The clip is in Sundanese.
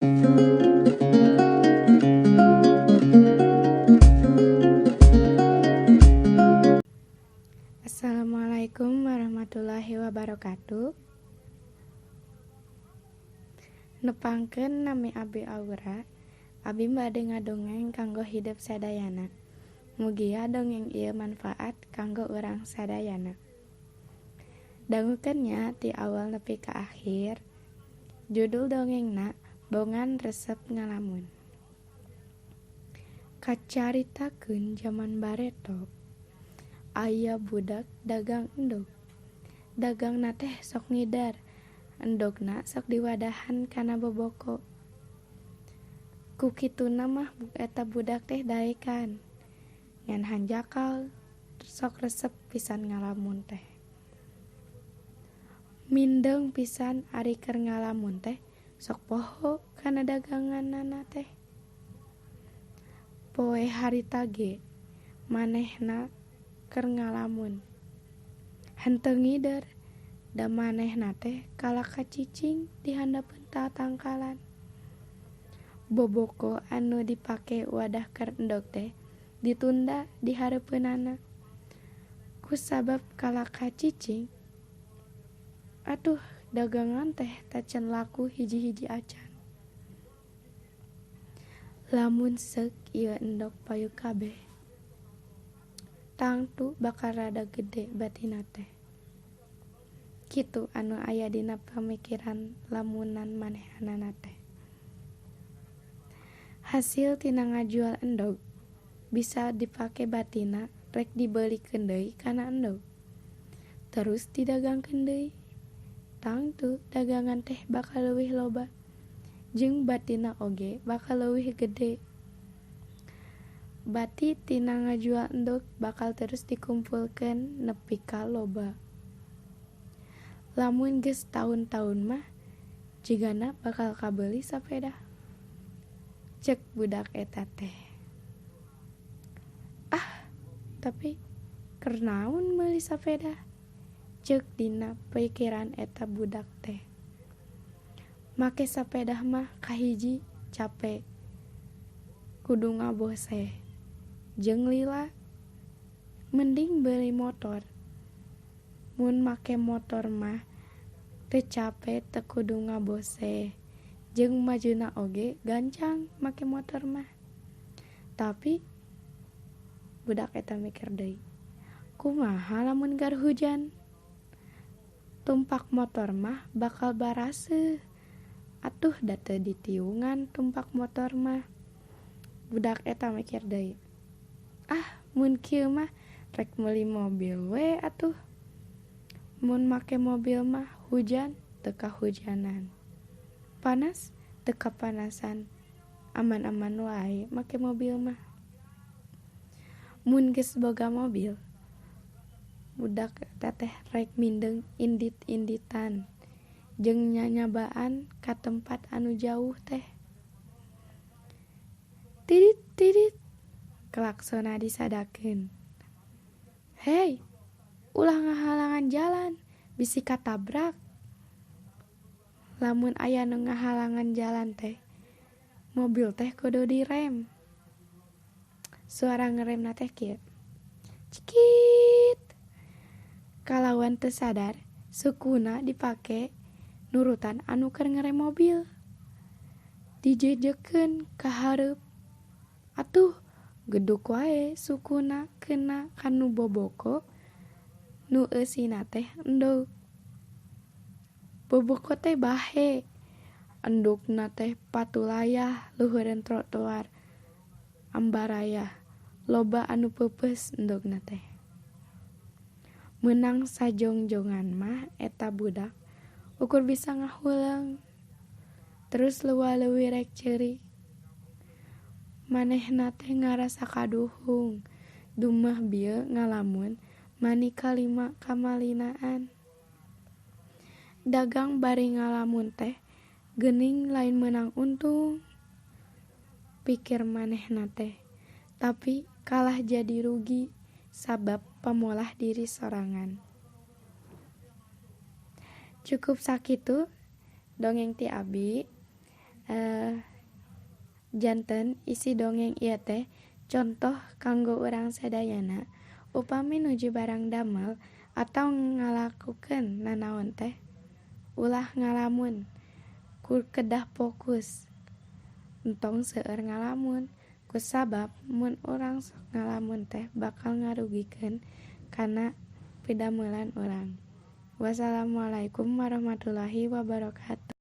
Assalamualaikum warahmatullahi wabarakatuh. Nepangkeun nami Abi Aura. Abi bade ngadongeng kanggo hidup sadayana. Mugia dongeng ieu manfaat kanggo urang sadayana. Dangukeun nya ti awal nepi ka akhir. Judul dongengna Bongan Resep Ngalamun. Kacaritakeun jaman bareto. Aya budak dagang endog. Dagangna teh sok ngidar. Endogna sok diwadahan kana boboko. Ku kituna mah eta budak teh daekan. Ngan hanjakal sok resep pisan ngalamun teh. Mindeng pisan ari keur ngalamun teh sok poho kana daganganana teh. Poe harita ge manehna keur ngalamun. Henteu ngider da manehna teh kalah kacicing di handapeun tatangkalan. Boboko anu dipake wadah keur endog teh ditunda di hareupeunana. Kusabab kalah kacicing, atuh dagangan teh tacan laku hiji-hiji acan. Lamun seuk ieu endog payu kabeh, tangtu bakal rada gede batina teh. Kitu anu aya dina pamikiran lamunan manehanana teh. Hasil tina ngajual endog bisa dipake batina rek dibeulikeun deui kana endog. Terus didagangkeun deui. Tangtu dagangan teh bakal leuwih loba jeung batina oge bakal leuwih gede. Bati tina ngajual endog bakal terus dikumpulkeun nepi ka loba. Lamun geus taun-taun mah jigana bakal kabeuli sapeda. Ceuk budak eta teh. Tapi keur naon meuli sapeda? Ceuk dina pikiran eta budak teh. Make sapeda mah kahiji cape. Kudu ngabose. Jeung lila mending beuli motor. Mun make motor mah teu cape teu kudu ngabose. Jeung majuna oge gancang make motor mah. Tapi budak eta mikir deui. Kumaha lamun gar hujan? Tumpak motor mah bakal baraseuh. Atuh da teu ditiungan tumpak motor mah. Budak eta mikir deui. Mun kieu mah rek meuli mobil we atuh. Mun make mobil mah hujan teu kahujanan. Panas teu kapanasan. Aman-aman wae make mobil mah. Mun geus boga mobil, budak eta teh rek mindeng indit-inditan jeung nyanyabaan ka tempat anu jauh teh. Tidit-tidit klaksona disadakeun. Hei, ulah ngahalangan jalan, bisi katabrak. Lamun aya nu ngahalangan jalan teh, mobil teh kudu direm. Suara ngeremna teh kieu. Cikit. Kalawan teu sadar, sukuna dipake nurutan anu keur ngerem mobil. Dijejekeun ka hareup. Atuh, geduk wae sukuna keuna kanu boboko nu eusina teh endog. Boboko teh bahe. Endogna teh patulayah luhureun trotoar. Ambaraya loba anu peupeus endogna teh. Meunang sajongjongan mah eta budak ukur bisa ngahuleung. Terus leuwah-leuwih rek ceurik. Manehna teh ngarasa kaduhung dumah bieu ngalamun mani kalima kamalinaan. Dagang bari ngalamun teh geuning lain meunang untung. Pikir manehna teh. Tapi kalah jadi rugi sabab pamolah diri sorangan. Cukup sakitu dongeng ti Abi. Janten isi dongeng ieu teh contoh kanggo urang sadayana upami nuju barang damel atawa ngalakukeun nanaon teh ulah ngalamun kedah fokus entong seueur ngalamun kusabab mun urang sok ngalamun teh bakal ngarugikeun kana pidamelan urang. Wassalamualaikum warahmatullahi wabarakatuh.